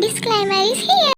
Disclaimer is here.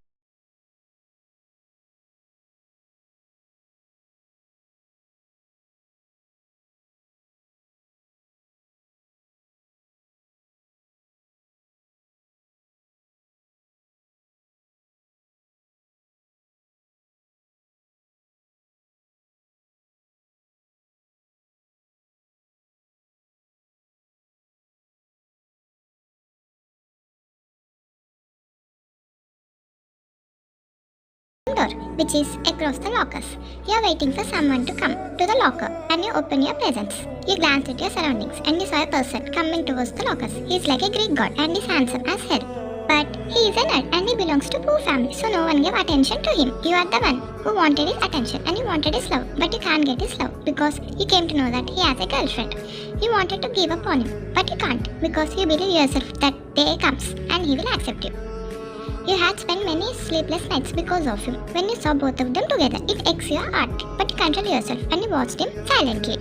Door, which is across the lockers. You are waiting for someone to come to the locker and you open your presents. You glance at your surroundings and you saw a person coming towards the lockers. He is like a Greek god and is handsome as hell. But he is a nerd and he belongs to poor family, so no one gave attention to him. You are the one who wanted his attention and you wanted his love, but you can't get his love because you came to know that he has a girlfriend. You wanted to give up on him, but you can't because you believe yourself that day comes and he will accept you. You had spent many sleepless nights because of him. When you saw both of them together, it aches your heart, but you control yourself and you watched him silently.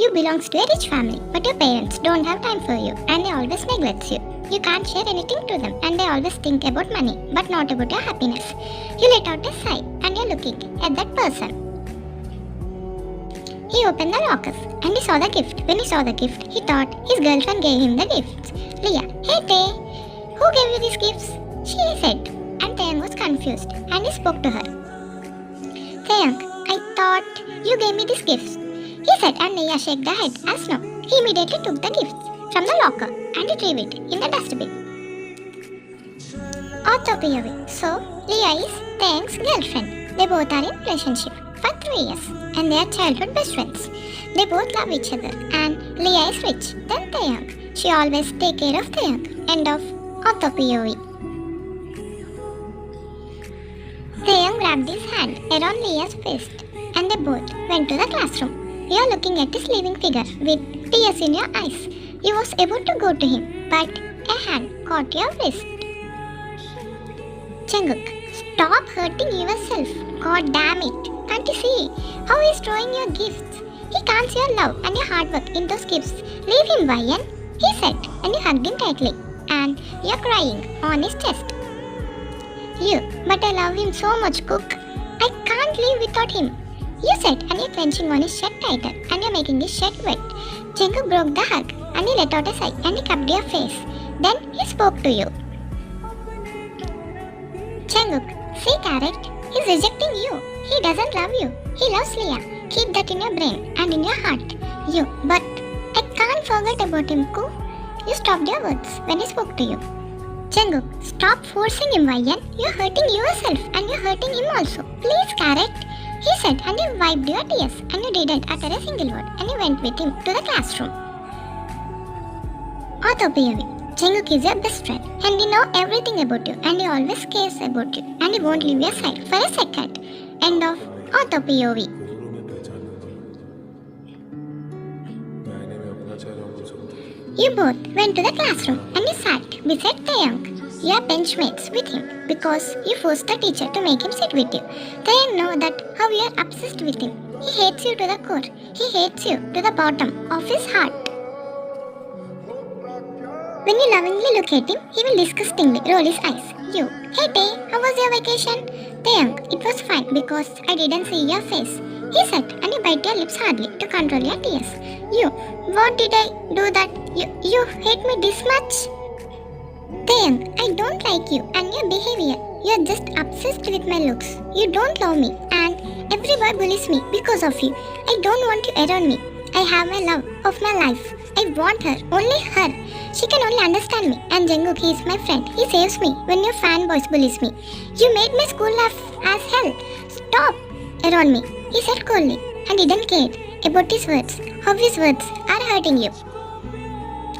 You belong to a rich family, but your parents don't have time for you and they always neglect you. You can't share anything to them and they always think about money, but not about your happiness. You let out a sigh and you're looking at that person. He opened the lockers and he saw the gift. When he saw the gift, he thought his girlfriend gave him the gifts. Leah, hey Tay, who gave you these gifts? She said, and Taeyang was confused and he spoke to her. Taeyang, I thought you gave me these gifts. He said, and Leah shook the head as no. He immediately took the gifts from the locker and retrieved it in the dustbin. Autopia. So, Leah is Taeyang's girlfriend. They both are in relationship for 3 years and they are childhood best friends. They both love each other and Leah is rich than Taeyang. She always take care of Taeyang. End of Autopia. Taeyang grabbed his hand around Leah's waist and they both went to the classroom. You are looking at his living figure with tears in your eyes. You was able to go to him, but a hand caught your wrist. Jungkook, stop hurting yourself. God damn it. Can't you see how he's throwing your gifts? He can't see your love and your hard work in those gifts. Leave him, Ryan, he said, and you hugged him tightly. And you're crying on his chest. You, but I love him so much, Cook. I can't live without him. You said, and you're clenching on his shirt tighter, and you're making his shirt wet. Jungkook broke the hug, and he let out a sigh, and he cupped your face. Then he spoke to you. Jungkook, see Carrot, he's rejecting you. He doesn't love you. He loves Leah. Keep that in your brain and in your heart. You, but I can't forget about him, Koo. You stopped your words when he spoke to you. Jungkook, stop forcing him, Ryan. You're hurting yourself and you're hurting him also. Please, Carrot, he said, and you wiped your tears and you didn't utter a single word and you went with him to the classroom. Autopia. Jungkook is your best friend and he knows everything about you and he always cares about you and he won't leave your side for a second. End of Autopia. You both went to the classroom and you sat beside Taeyang. You are benchmates with him because you forced the teacher to make him sit with you. Taeyang knows that how you are obsessed with him. He hates you to the core. He hates you to the bottom of his heart. When you lovingly look at him, he will disgustingly roll his eyes. You, hey Tay, how was your vacation? Taeyang, it was fine because I didn't see your face. He said, and you bite your lips hardly to control your tears. You, what did I do that you hate me this much? Taeyang, I don't like you and your behavior. You're just obsessed with my looks. You don't love me and every boy bullies me because of you. I don't want you around me. I have my love of my life. I want her, only her. She can only understand me. And Jungkook, he is my friend. He saves me when your fanboys bullies me. You made my school laugh as hell. Stop around me, he said coldly, and didn't care about his words, how his words are hurting you.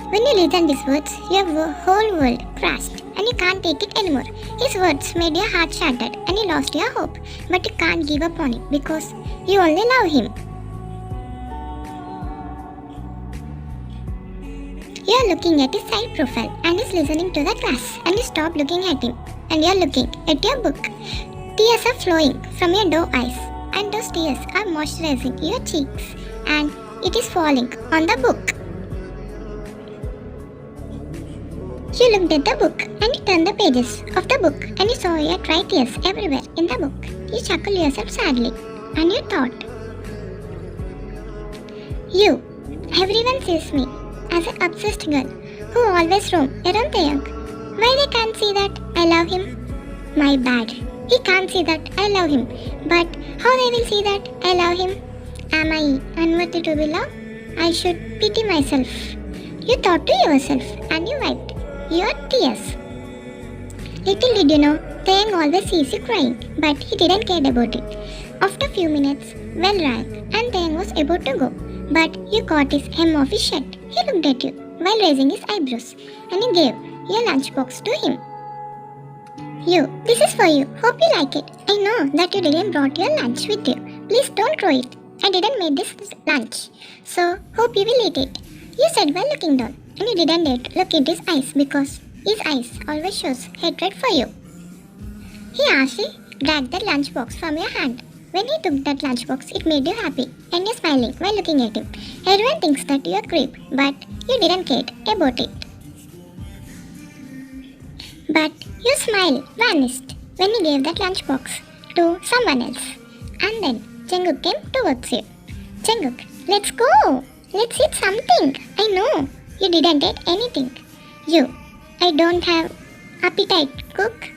When you listen these words, your whole world crashed and you can't take it anymore. His words made your heart shattered and you lost your hope, but you can't give up on him because you only love him. You are looking at his side profile and he's listening to the class and you stop looking at him and you are looking at your book. Tears are flowing from your doe eyes and those tears are moisturizing your cheeks and it is falling on the book. You looked at the book and you turned the pages of the book and you saw your dry tears everywhere in the book. You chuckled yourself sadly and you thought, you, everyone sees me as an obsessed girl who always roam around Taeyang. Why they can't see that I love him? My bad. He can't see that I love him. But how they will see that I love him? Am I unworthy to be loved? I should pity myself. You thought to yourself and you wiped your tears. Little did you know, Taeyang always sees you crying, but he didn't care about it. After a few minutes, well rang, and Taeyang was about to go, but you caught his hem of his shirt. He looked at you while raising his eyebrows, and you gave your lunchbox to him. You, this is for you. Hope you like it. I know that you didn't brought your lunch with you. Please don't throw it. I didn't make this lunch, so hope you will eat it. You said while looking down, and you didn't dare to look at his eyes because his eyes always shows hatred for you. He harshly dragged that lunchbox from your hand. When he took that lunchbox, it made you happy, and you're smiling while looking at him. Everyone thinks that you're a creep, but you didn't care about it. But your smile vanished when you gave that lunchbox to someone else. And then Jungkook came towards you. Jungkook, let's go! Let's eat something! I know, you didn't eat anything. You, I don't have appetite, cook.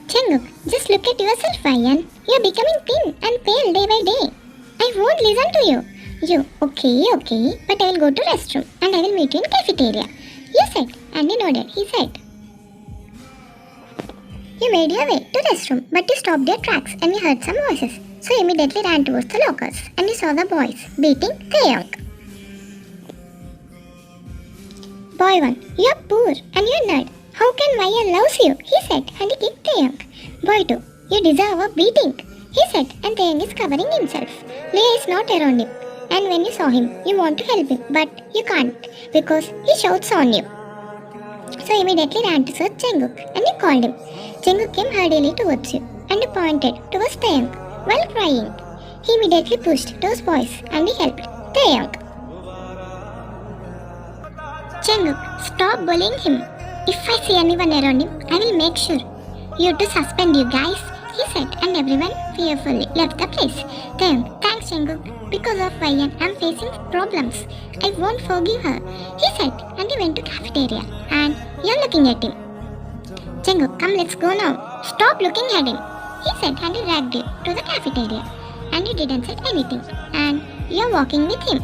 Jungkook, just look at yourself, Ryan. You're becoming thin and pale day by day. I won't listen to you. You, okay, but I will go to restroom and I will meet you in cafeteria. You said, and he nodded. He said, you made your way to restroom, but you stopped your tracks and you heard some voices. So you immediately ran towards the lockers and you saw the boys beating Taeyang. Boy 1, you're poor and you're nerd. How can Ryan loves you? He said and he kicked Taeyang. Boy 2, you deserve a beating. He said and Taeyang is covering himself. Leah is not around him. And when you saw him, you want to help him, but you can't because he shouts on you. So you immediately ran to search Jungkook and you called him. Jungkook came hurriedly towards you and he pointed towards Taeyang while crying. He immediately pushed those boys and he helped Taeyang. Jungkook, stop bullying him. If I see anyone around him, I will make sure you to suspend you guys, he said, and everyone fearfully left the place. Taeyang, thanks Jungkook. Because of Ryan, I'm facing problems. I won't forgive her, he said, and he went to cafeteria. And you're looking at him. Jungkook, come, let's go now. Stop looking at him, he said, and he dragged you to the cafeteria. And you didn't say anything. And you're walking with him.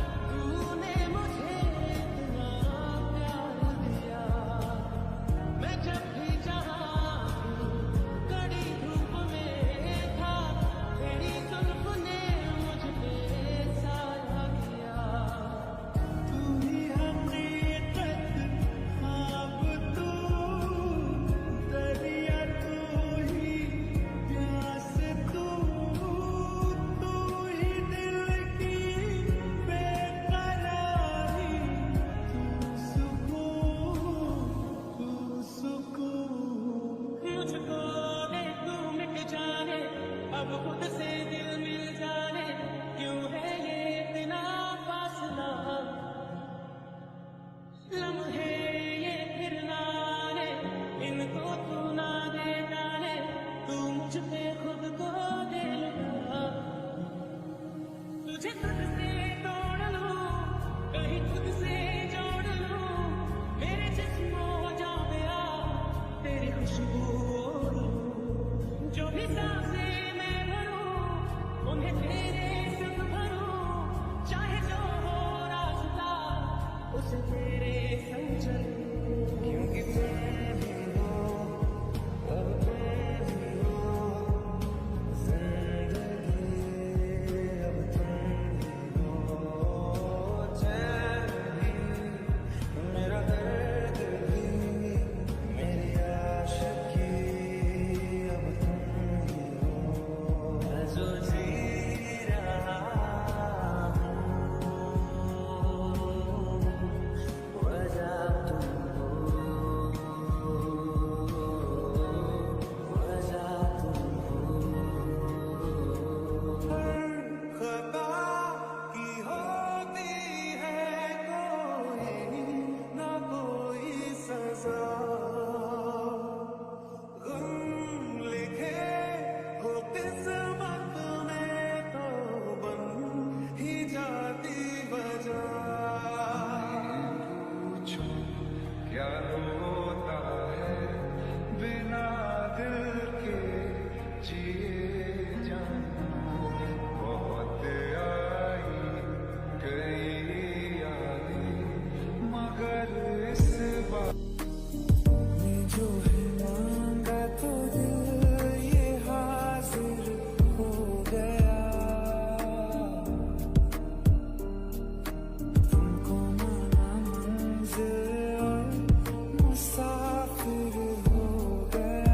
क्या होता है बिना दिल के जिए जाना। बहुत आई कई यादें मगर इस बार जो है मांगा तो दिल ये हाजिर हो गया। तुमको माना मंजिल और मुसाफिर हो गया।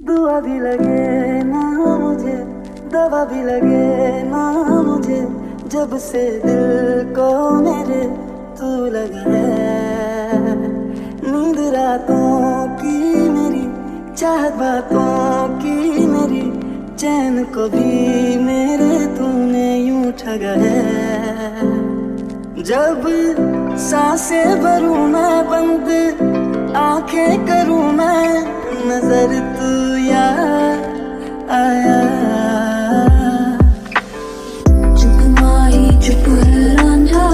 दुआ भी लगे ना मुझे, दवा भी लगे ना मुझे, जब से दिल को मेरे तू लगा है। नींद रातों की मेरी, चाहत बातों की मेरी, चैन को भी मेरे तूने यूं ठगा है। जब सांसें भरूं मैं बंद, आंखें करूं मैं नजर, तू याद आया। चुप माही चुप है रांझा,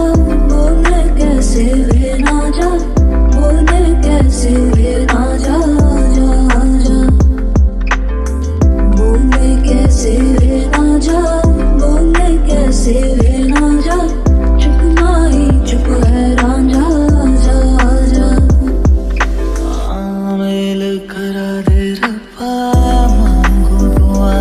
बोले कैसे वे ना जा, बोले कैसे वे ना जा, जा जा। बोले कैसे वे ना जा, बोले कैसे वे ना जा, चुप माही चुप है रांझा, जा जा। मेल करा दे रब्बा, मांगो दुआ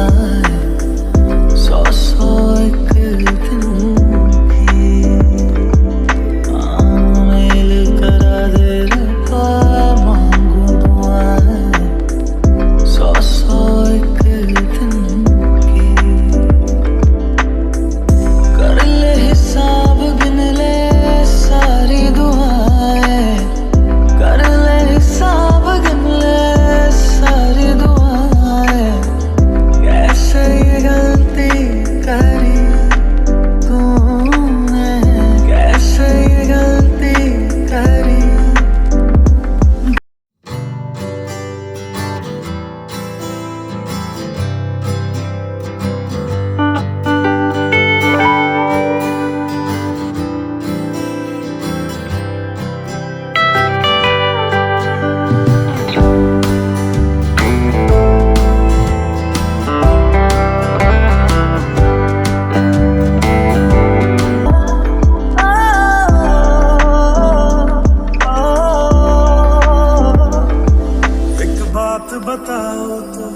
बात बताओ तो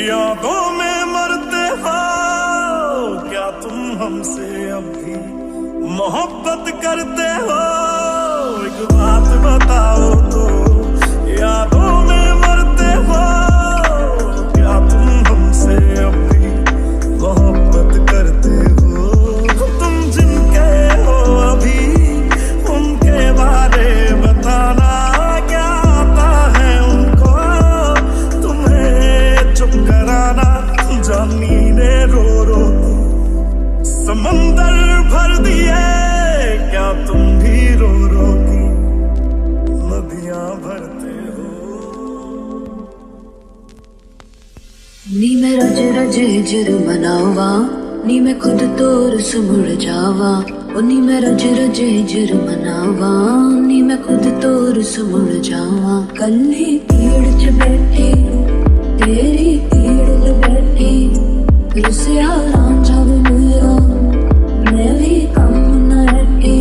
यादों में मरते हो क्या तुम हमसे अब भी मोहब्बत करते हो? एक बात बताओ तो यादों में मरते हो क्या तुम हमसे अब भी मोहब्बत करते हो? तुम जिनके हो अभी उनके बारे बताना क्या आता है उनको तुम्हें चुप कराना? जानी ने रो रो समंदर भर दिए क्या तुम भी रो रो की नदियां भरते हो? नी मैं रज रज हिजर मनावा नी मैं खुद तोर सुमुड़ जावा ओ नी मैं रज रज हिजर मनावा नी मैं खुद तोर सुमुड़ जावा कल्ली पीड़ च बैठी तेरी पीड़ च बैठी रुसिया रांझा वे मेरा मैं भी कम न हटी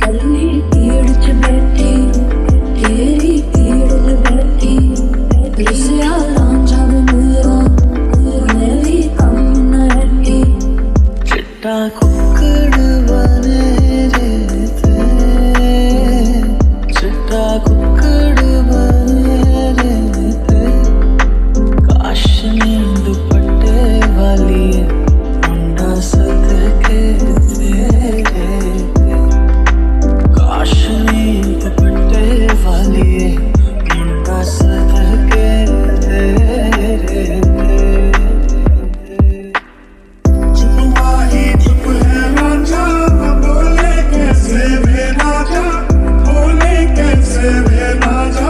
कल्ली पीड़ च बैठी तेरी पीड़ च बैठी रुसिया रांझा वे मेरा मैं भी कम न हटी चिट्टा कुक्कड़ बने रहते चिट्टा कुक्कड़ बने रहते काश नींद दुपट्टे वाली मुंडा सदके तेरे काश नींद दुपट्टे वाली मुंडा सदके तेरे चुप माही चुप है राजा बोले कैसे वे राजा बोले कैसे वे राजा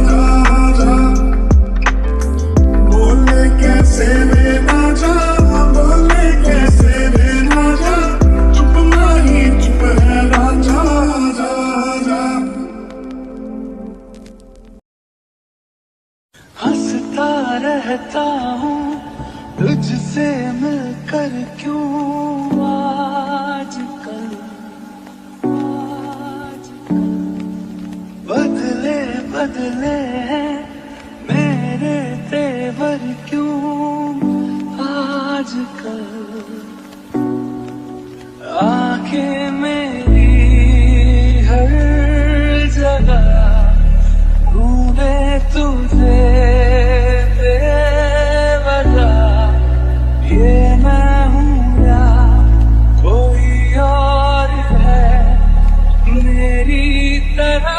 राजा बोले कैसे वे राजा बोले कैसे वे राजा चुप माही चुप है राजा राजा हंसता रहता हूँ तुझसे मिलकर क्यों आजकल बदले बदले हैं मेरे तेवर क्यों आजकल आंखें मेरी हर जगह ढूंढे तुझे बेवजह ये मैं हूँ या कोई और है मेरी तरह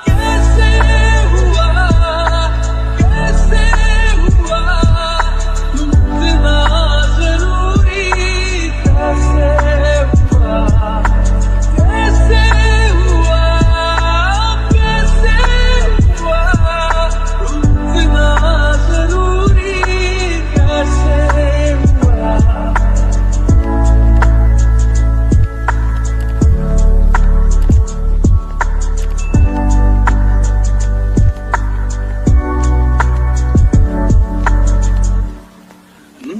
कैसे हुआ इतना जरूरी कैसे हुआ कैसे हुआ इतना जरूरी कैसे हुआ?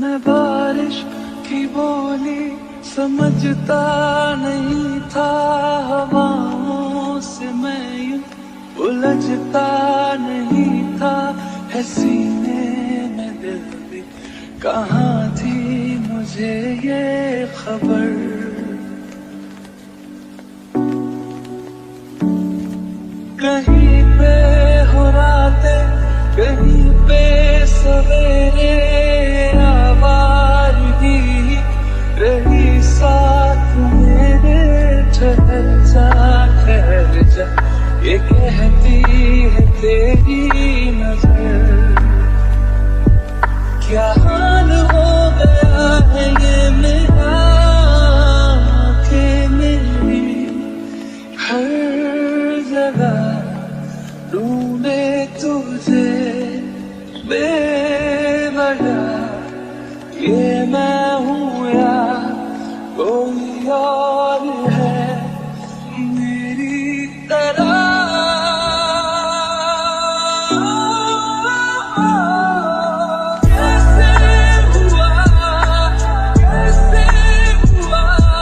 मैं बारिश की बोली समझता नहीं था हवाओं से मैं यूं उलझता नहीं था है सीने में दिल भी कहाँ थी मुझे ये खबर कहीं पे हो रातें कहीं पे सवेरे आवारगी रही साथ मेरे ठहर जा ये कहती है तेरी नजर क्या हाल हो गया है ये मेरा आँखें मेरी हर जगह ढूंढे तुझे बेवजह ये मैं हूँ या कोई और है